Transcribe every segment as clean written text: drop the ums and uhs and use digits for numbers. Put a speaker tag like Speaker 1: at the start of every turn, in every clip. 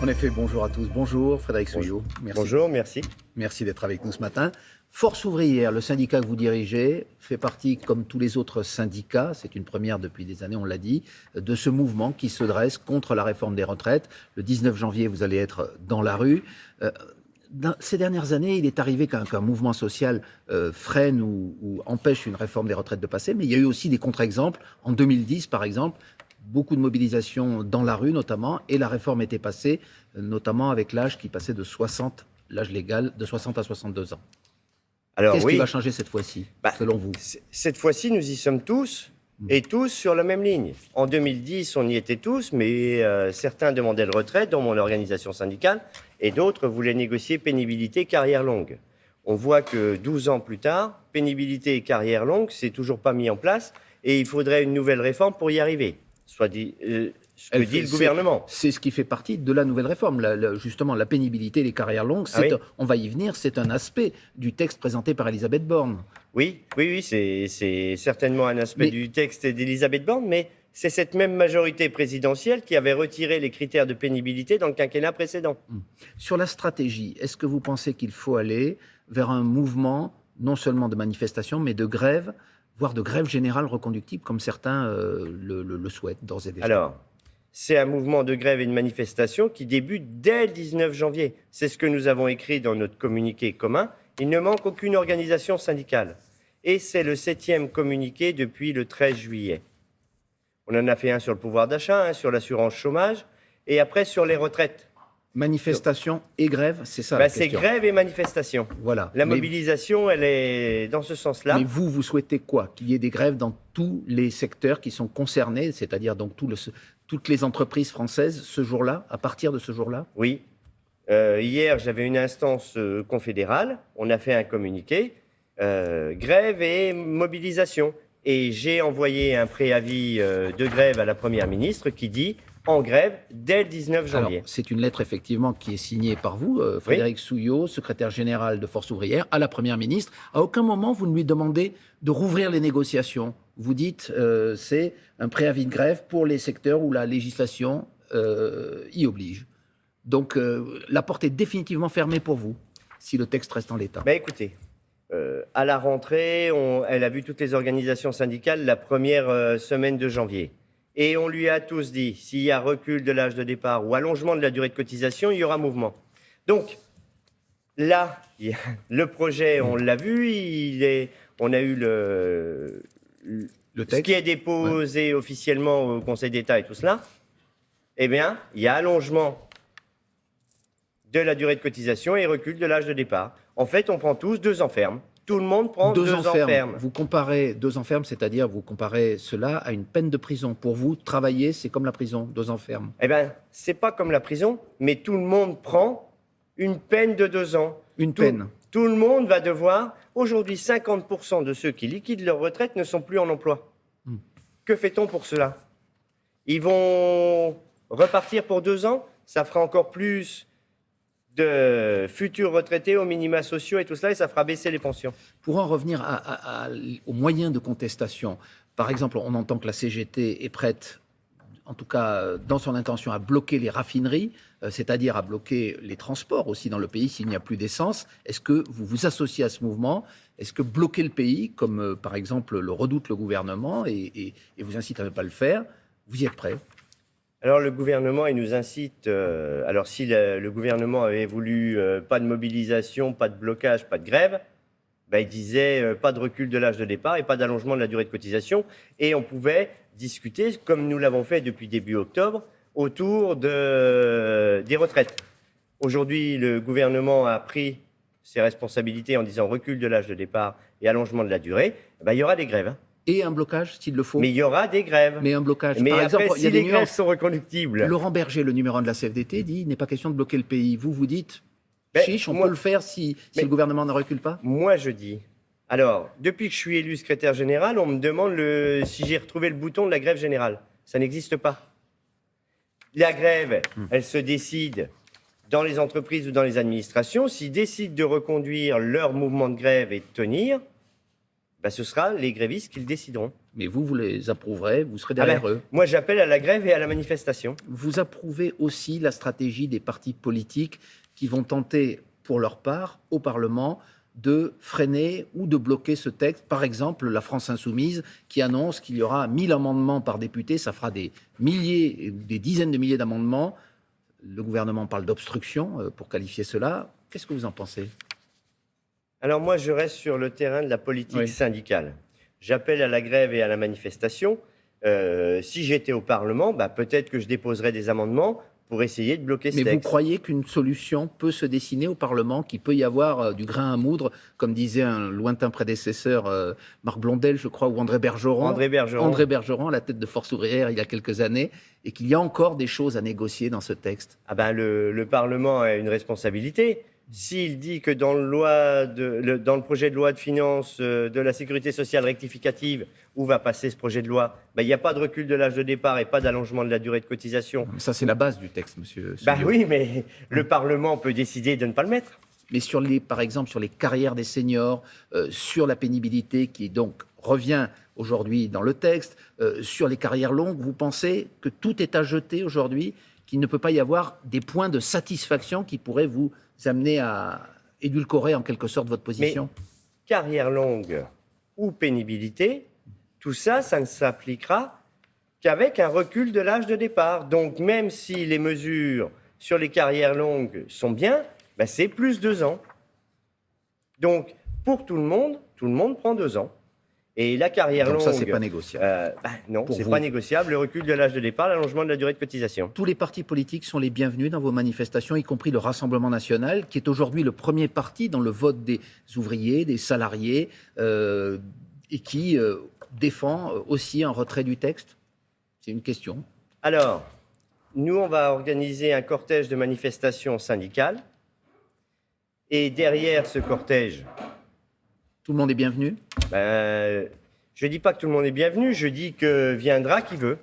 Speaker 1: En effet, bonjour à tous. Bonjour Frédéric Souillot. Merci.
Speaker 2: Bonjour, merci.
Speaker 1: Merci d'être avec nous ce matin. Force ouvrière, le syndicat que vous dirigez, fait partie, comme tous les autres syndicats, c'est une première depuis des années, on l'a dit, de ce mouvement qui se dresse contre la réforme des retraites. Le 19 janvier, vous allez être dans la rue. Ces dernières années, il est arrivé qu'un mouvement social freine ou empêche une réforme des retraites de passer, mais il y a eu aussi des contre-exemples. En 2010, par exemple, beaucoup de mobilisations dans la rue notamment, et la réforme était passée, notamment avec l'âge qui passait de 60, l'âge légal, de 60 à 62 ans.
Speaker 2: Alors,
Speaker 1: Qu'est-ce qui va changer cette fois-ci, selon vous?
Speaker 2: Cette fois-ci, nous y sommes tous, et tous sur la même ligne. En 2010, on y était tous, mais certains demandaient le retrait dans mon organisation syndicale, et d'autres voulaient négocier pénibilité, carrière longue. On voit que 12 ans plus tard, pénibilité et carrière longue, c'est toujours pas mis en place, et il faudrait une nouvelle réforme pour y arriver. Soit dit, ce que dit le gouvernement.
Speaker 1: C'est ce qui fait partie de la nouvelle réforme. Justement, la pénibilité, les carrières longues, on va y venir, c'est un aspect du texte présenté par Elisabeth Borne.
Speaker 2: Oui, c'est certainement un aspect du texte d'Elisabeth Borne, mais c'est cette même majorité présidentielle qui avait retiré les critères de pénibilité dans le quinquennat précédent.
Speaker 1: Sur la stratégie, est-ce que vous pensez qu'il faut aller vers un mouvement, non seulement de manifestation, mais de grève, voire de grève générale reconductible, comme certains le souhaitent d'ores et déjà?
Speaker 2: Alors, c'est un mouvement de grève et de manifestation qui débute dès le 19 janvier. C'est ce que nous avons écrit dans notre communiqué commun. Il ne manque aucune organisation syndicale. Et c'est le 7e communiqué depuis le 13 juillet. On en a fait un sur le pouvoir d'achat, un sur l'assurance chômage, et après sur les retraites.
Speaker 1: Manifestation et grève, c'est ça la question.
Speaker 2: C'est grève et manifestation.
Speaker 1: Voilà.
Speaker 2: La mobilisation, elle est dans ce sens-là.
Speaker 1: Mais vous souhaitez quoi? Qu'il y ait des grèves dans tous les secteurs qui sont concernés, c'est-à-dire donc toutes les entreprises françaises ce jour-là, à partir de ce jour-là?
Speaker 2: Oui. Hier, j'avais une instance confédérale. On a fait un communiqué. Grève et mobilisation. Et j'ai envoyé un préavis de grève à la Première ministre qui dit en grève dès le 19 janvier.
Speaker 1: Alors, c'est une lettre effectivement qui est signée par vous, Frédéric Souillot, secrétaire général de Force ouvrière, à la Première ministre. À aucun moment, vous ne lui demandez de rouvrir les négociations. Vous dites c'est un préavis de grève pour les secteurs où la législation y oblige. Donc, la porte est définitivement fermée pour vous, si le texte reste en l'état.
Speaker 2: Écoutez, à la rentrée, elle a vu toutes les organisations syndicales la première semaine de janvier. Et on lui a tous dit, s'il y a recul de l'âge de départ ou allongement de la durée de cotisation, il y aura mouvement. Donc, là, le projet, on l'a vu, on a eu le texte, ce qui est déposé officiellement au Conseil d'État et tout cela. Eh bien, il y a allongement de la durée de cotisation et recul de l'âge de départ. En fait, on prend tous 2 ans ferme. Tout le monde prend 2 ans ferme.
Speaker 1: Vous comparez 2 ans ferme, c'est-à-dire vous comparez cela à une peine de prison. Pour vous, travailler, c'est comme la prison, 2 ans ferme.
Speaker 2: Eh bien, c'est pas comme la prison, mais tout le monde prend une peine de 2 ans.
Speaker 1: Peine.
Speaker 2: Tout le monde va devoir... Aujourd'hui, 50% de ceux qui liquident leur retraite ne sont plus en emploi. Que fait-on pour cela? Ils vont repartir pour 2 ans. Ça fera encore plus de futurs retraités aux minima sociaux et tout cela, et ça fera baisser les pensions.
Speaker 1: Pour en revenir aux moyens de contestation, par exemple, on entend que la CGT est prête, en tout cas dans son intention, à bloquer les raffineries, c'est-à-dire à bloquer les transports aussi dans le pays s'il n'y a plus d'essence. Est-ce que vous vous associez à ce mouvement? Est-ce que bloquer le pays, comme par exemple le redoute le gouvernement et vous incite à ne pas le faire, vous y êtes prêt?
Speaker 2: Alors le gouvernement, il nous incite... alors si le gouvernement avait voulu pas de mobilisation, pas de blocage, pas de grève, il disait pas de recul de l'âge de départ et pas d'allongement de la durée de cotisation. Et on pouvait discuter, comme nous l'avons fait depuis début octobre, autour des retraites. Aujourd'hui, le gouvernement a pris ses responsabilités en disant recul de l'âge de départ et allongement de la durée. Il y aura des grèves.
Speaker 1: Et un blocage, s'il le faut.
Speaker 2: Mais il y aura des grèves.
Speaker 1: Mais un blocage.
Speaker 2: Mais
Speaker 1: par
Speaker 2: après,
Speaker 1: exemple,
Speaker 2: si les grèves sont reconductibles.
Speaker 1: Laurent Berger, le numéro 1 de la CFDT, dit il n'est pas question de bloquer le pays. Vous dites, chiche, on peut le faire si le gouvernement ne recule pas?
Speaker 2: Moi, je dis. Alors, depuis que je suis élu secrétaire général, on me demande si j'ai retrouvé le bouton de la grève générale. Ça n'existe pas. La grève, elle se décide dans les entreprises ou dans les administrations. S'ils décident de reconduire leur mouvement de grève et de tenir, ce sera les grévistes qui le décideront.
Speaker 1: Mais vous les approuverez, vous serez
Speaker 2: Ah
Speaker 1: derrière
Speaker 2: ben,
Speaker 1: eux.
Speaker 2: moi, j'appelle à la grève et à la manifestation.
Speaker 1: Vous approuvez aussi la stratégie des partis politiques qui vont tenter, pour leur part, au Parlement, de freiner ou de bloquer ce texte. Par exemple, la France Insoumise qui annonce qu'il y aura 1000 amendements par député, ça fera des milliers, des dizaines de milliers d'amendements. Le gouvernement parle d'obstruction pour qualifier cela. Qu'est-ce que vous en pensez ?
Speaker 2: Alors moi, je reste sur le terrain de la politique syndicale. J'appelle à la grève et à la manifestation. Si j'étais au Parlement, peut-être que je déposerais des amendements pour essayer de bloquer ce texte.
Speaker 1: Mais vous croyez qu'une solution peut se dessiner au Parlement, qu'il peut y avoir du grain à moudre, comme disait un lointain prédécesseur, Marc Blondel, je crois, ou André Bergeron.
Speaker 2: André Bergeron,
Speaker 1: à la tête de Force ouvrière il y a quelques années, et qu'il y a encore des choses à négocier dans ce texte.
Speaker 2: Le Parlement a une responsabilité. S'il dit que dans le projet de loi de finances de la sécurité sociale rectificative, où va passer ce projet de loi, il n'y a pas de recul de l'âge de départ et pas d'allongement de la durée de cotisation.
Speaker 1: Ça, c'est la base du texte, monsieur.
Speaker 2: Oui, mais le Parlement peut décider de ne pas le mettre.
Speaker 1: Mais par exemple, sur les carrières des seniors, sur la pénibilité qui donc revient aujourd'hui dans le texte, sur les carrières longues, vous pensez que tout est à jeter aujourd'hui, qu'il ne peut pas y avoir des points de satisfaction qui pourraient vous amener à édulcorer en quelque sorte votre position ?
Speaker 2: Mais carrière longue ou pénibilité, tout ça, ça ne s'appliquera qu'avec un recul de l'âge de départ. Donc même si les mesures sur les carrières longues sont bien, c'est plus 2 ans. Donc pour tout le monde prend 2 ans. Et la carrière longue...
Speaker 1: Donc ça, c'est pas négociable.
Speaker 2: Non, c'est pas négociable. Le recul de l'âge de départ, l'allongement de la durée de cotisation.
Speaker 1: Tous les partis politiques sont les bienvenus dans vos manifestations, y compris le Rassemblement national, qui est aujourd'hui le premier parti dans le vote des ouvriers, des salariés, et qui défend aussi un retrait du texte. C'est une question.
Speaker 2: Alors, nous, on va organiser un cortège de manifestations syndicales. Et derrière ce cortège...
Speaker 1: Tout le monde est bienvenu ?
Speaker 2: Je ne dis pas que tout le monde est bienvenu, je dis que viendra qui veut.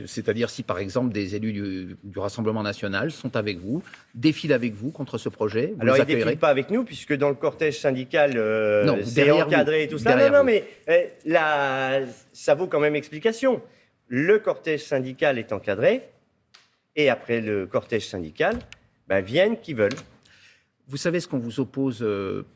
Speaker 1: C'est-à-dire si, par exemple, des élus du Rassemblement national sont avec vous, défilent avec vous contre ce projet,
Speaker 2: alors, ils ne défilent pas avec nous, puisque dans le cortège syndical, c'est encadré et tout ça. Non, mais là, ça vaut quand même explication. Le cortège syndical est encadré, et après le cortège syndical, viennent qui veulent.
Speaker 1: Vous savez, ce qu'on vous oppose,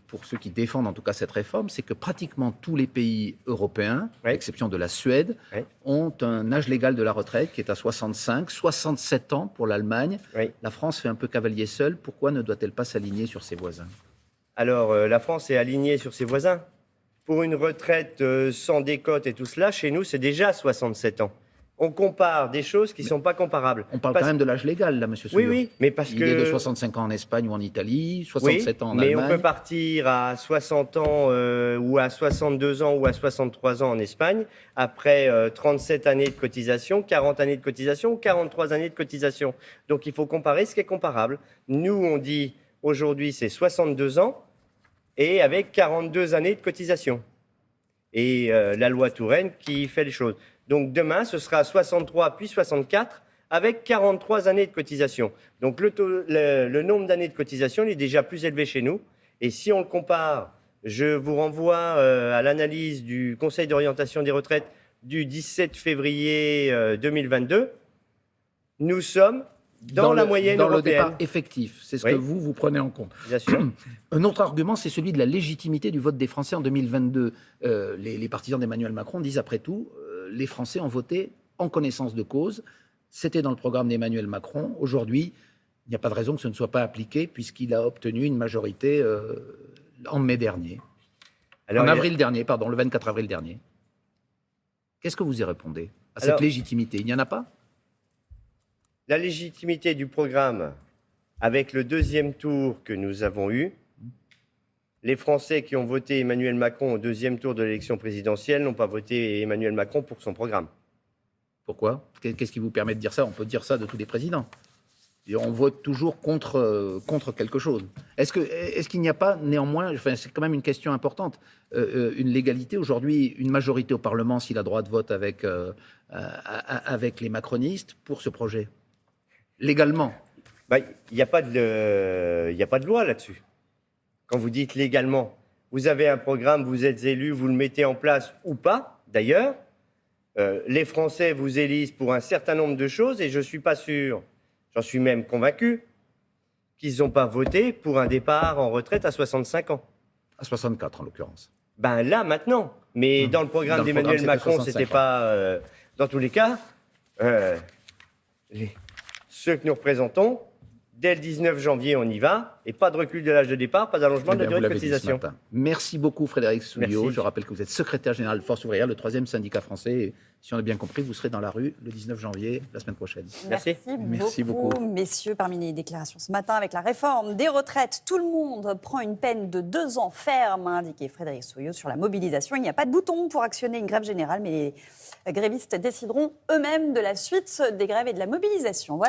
Speaker 1: pour ceux qui défendent en tout cas cette réforme, c'est que pratiquement tous les pays européens, à l'exception de la Suède, ont un âge légal de la retraite qui est à 65, 67 ans pour l'Allemagne. La France fait un peu cavalier seul. Pourquoi ne doit-elle pas s'aligner sur ses voisins ?
Speaker 2: Alors, la France est alignée sur ses voisins. Pour une retraite sans décote et tout cela, chez nous, c'est déjà 67 ans. On compare des choses qui ne sont pas comparables.
Speaker 1: On parle quand même de l'âge légal, là, monsieur Souillot.
Speaker 2: Oui, mais parce que...
Speaker 1: Il est de 65 ans en Espagne ou en Italie, 67 ans en
Speaker 2: Allemagne.
Speaker 1: Mais
Speaker 2: on peut partir à 60 ans ou à 62 ans ou à 63 ans en Espagne, après 37 années de cotisation, 40 années de cotisation ou 43 années de cotisation. Donc il faut comparer ce qui est comparable. Nous, on dit aujourd'hui c'est 62 ans et avec 42 années de cotisation. Et la loi Touraine qui fait les choses. Donc demain, ce sera 63 puis 64 avec 43 années de cotisation. Donc le nombre d'années de cotisation il est déjà plus élevé chez nous. Et si on le compare, je vous renvoie à l'analyse du Conseil d'orientation des retraites du 17 février 2022. Nous sommes dans la moyenne européenne.
Speaker 1: Dans le départ effectif, c'est ce que vous prenez en compte.
Speaker 2: Bien sûr.
Speaker 1: Un autre argument, c'est celui de la légitimité du vote des Français en 2022. Les partisans d'Emmanuel Macron disent après tout, les Français ont voté en connaissance de cause. C'était dans le programme d'Emmanuel Macron. Aujourd'hui, il n'y a pas de raison que ce ne soit pas appliqué puisqu'il a obtenu une majorité en mai dernier. Le 24 avril dernier. Qu'est-ce que vous y répondez à cette légitimité ? Il n'y en a pas ?
Speaker 2: La légitimité du programme, avec le deuxième tour que nous avons eu, les Français qui ont voté Emmanuel Macron au deuxième tour de l'élection présidentielle n'ont pas voté Emmanuel Macron pour son programme.
Speaker 1: Pourquoi ? Qu'est-ce qui vous permet de dire ça ? On peut dire ça de tous les présidents. Et on vote toujours contre quelque chose. Est-ce qu'il n'y a pas néanmoins, c'est quand même une question importante, une légalité aujourd'hui, une majorité au Parlement si la droite vote avec les macronistes pour ce projet ? Légalement ?
Speaker 2: Il n'y a pas de loi là-dessus. Quand vous dites légalement, vous avez un programme, vous êtes élu, vous le mettez en place ou pas, D'ailleurs, les Français vous élisent pour un certain nombre de choses et je ne suis pas sûr, j'en suis même convaincu, qu'ils n'ont pas voté pour un départ en retraite à 65 ans.
Speaker 1: À 64 en l'occurrence.
Speaker 2: Ben là, maintenant. Mais dans le programme d'Emmanuel Macron, c'était pas... dans tous les cas, ceux que nous représentons, dès le 19 janvier, on y va. Et pas de recul de l'âge de départ, pas d'allongement de la durée de cotisation.
Speaker 1: Merci beaucoup Frédéric Souillot.
Speaker 2: Merci.
Speaker 1: Je rappelle que vous êtes secrétaire général de Force ouvrière, le 3e syndicat français. Et si on a bien compris, vous serez dans la rue le 19 janvier, la semaine prochaine.
Speaker 3: Merci beaucoup, messieurs. Parmi les déclarations ce matin, avec la réforme des retraites, tout le monde prend une peine de 2 ans ferme, a indiqué Frédéric Souillot sur la mobilisation. Il n'y a pas de bouton pour actionner une grève générale, mais les grévistes décideront eux-mêmes de la suite des grèves et de la mobilisation. Voilà.